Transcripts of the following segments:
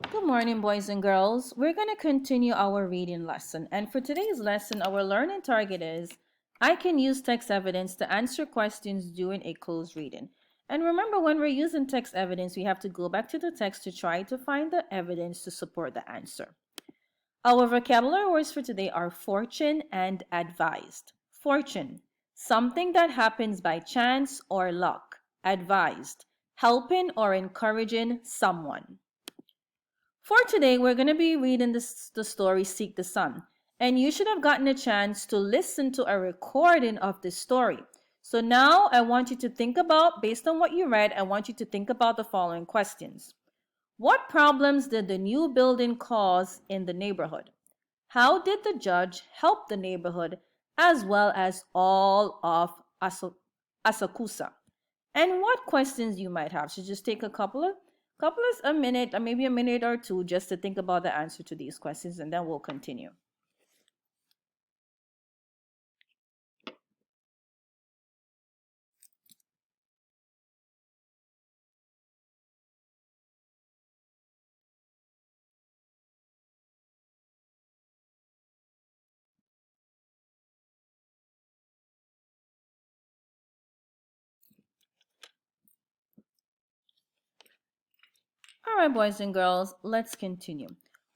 Good morning, boys and girls. We're going to continue our reading lesson. And for today's lesson, our learning target is I can use text evidence to answer questions during a closed reading. And remember, when we're using text evidence, we have to go back to the text to try to find the evidence to support the answer. Our vocabulary words for today are fortune and advised. Fortune, something that happens by chance or luck. Advised, helping or encouraging someone. For today, we're going to be reading the story Seek the Sun. And you should have gotten a chance to listen to a recording of this story. So now I want you to think about, based on what you read, I want you to think about the following questions. What problems did the new building cause in the neighborhood? How did the judge help the neighborhood as well as all of Asakusa? And what questions you might have. So just take a minute, or maybe a minute or two, just to think about the answer to these questions, and then we'll continue. All right, boys and girls, let's continue.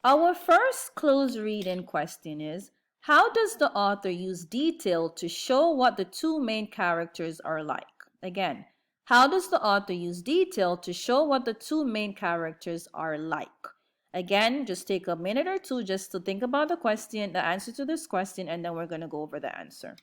Our first close reading question is, how does the author use detail to show what the two main characters are like? Again, how does the author use detail to show what the two main characters are like? Again, just take a minute or two just to think about the question, the answer to this question, and then we're going to go over the answer.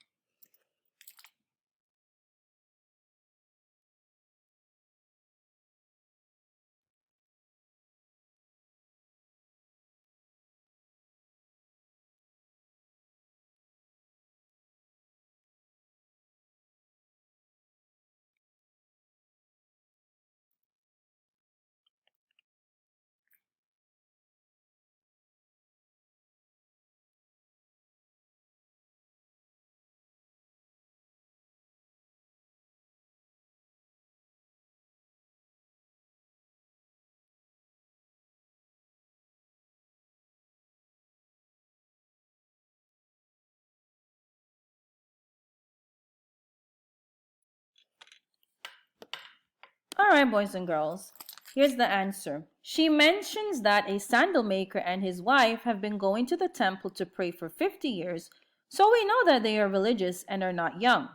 All right, boys and girls, here's the answer. She mentions that a sandal maker and his wife have been going to the temple to pray for 50 years, so we know that they are religious and are not young.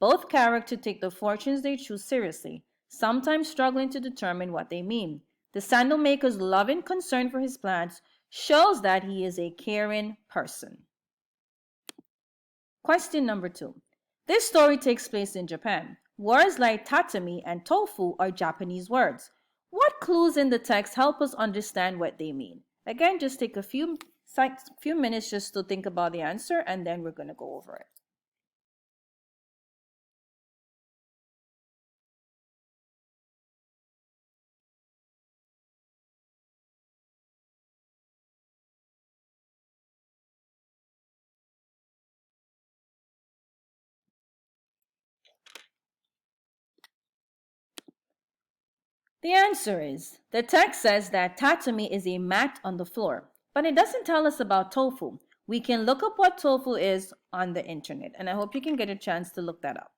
Both characters take the fortunes they choose seriously, sometimes struggling to determine what they mean. The sandal maker's loving concern for his plants shows that he is a caring person. Question number 2. This story takes place in Japan. Words like tatami and tofu are Japanese words. What clues in the text help us understand what they mean? Again, just take a few minutes just to think about the answer, and then we're going to go over it. The answer is, the text says that tatami is a mat on the floor, but it doesn't tell us about tofu. We can look up what tofu is on the internet, and I hope you can get a chance to look that up.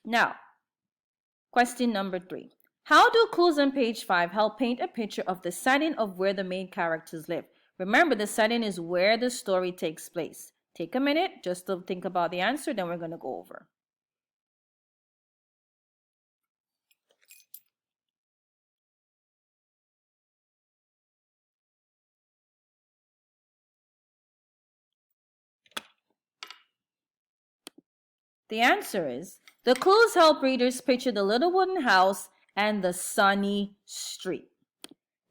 Now, question number 3. How do clues on page 5 help paint a picture of the setting of where the main characters live? Remember, the setting is where the story takes place. Take a minute just to think about the answer, then we're going to go over. The answer is, the clues help readers picture the little wooden house and the sunny street.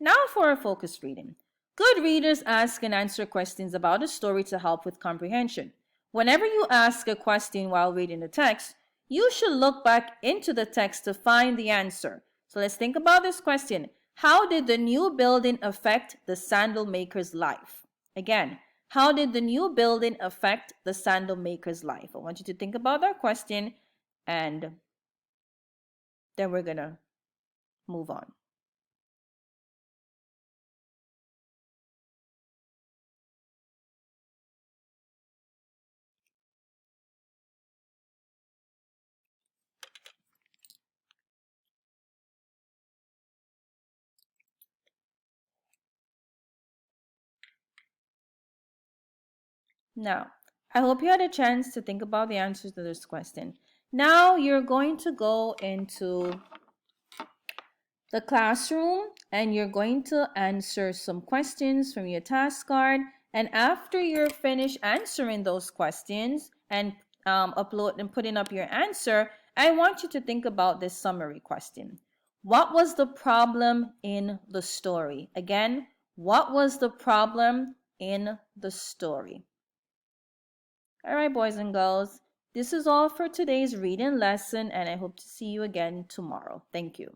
Now for our focus reading. Good readers ask and answer questions about a story to help with comprehension. Whenever you ask a question while reading the text, you should look back into the text to find the answer. So let's think about this question. How did the new building affect the sandal maker's life? Again, how did the new building affect the sandal maker's life? I want you to think about that question, and then we're going to move on. Now, I hope you had a chance to think about the answers to this question. Now you're going to go into the classroom and you're going to answer some questions from your task card. And after you're finished answering those questions and upload and putting up your answer, I want you to think about this summary question. What was the problem in the story? Again, what was the problem in the story? All right, boys and girls, this is all for today's reading lesson, and I hope to see you again tomorrow. Thank you.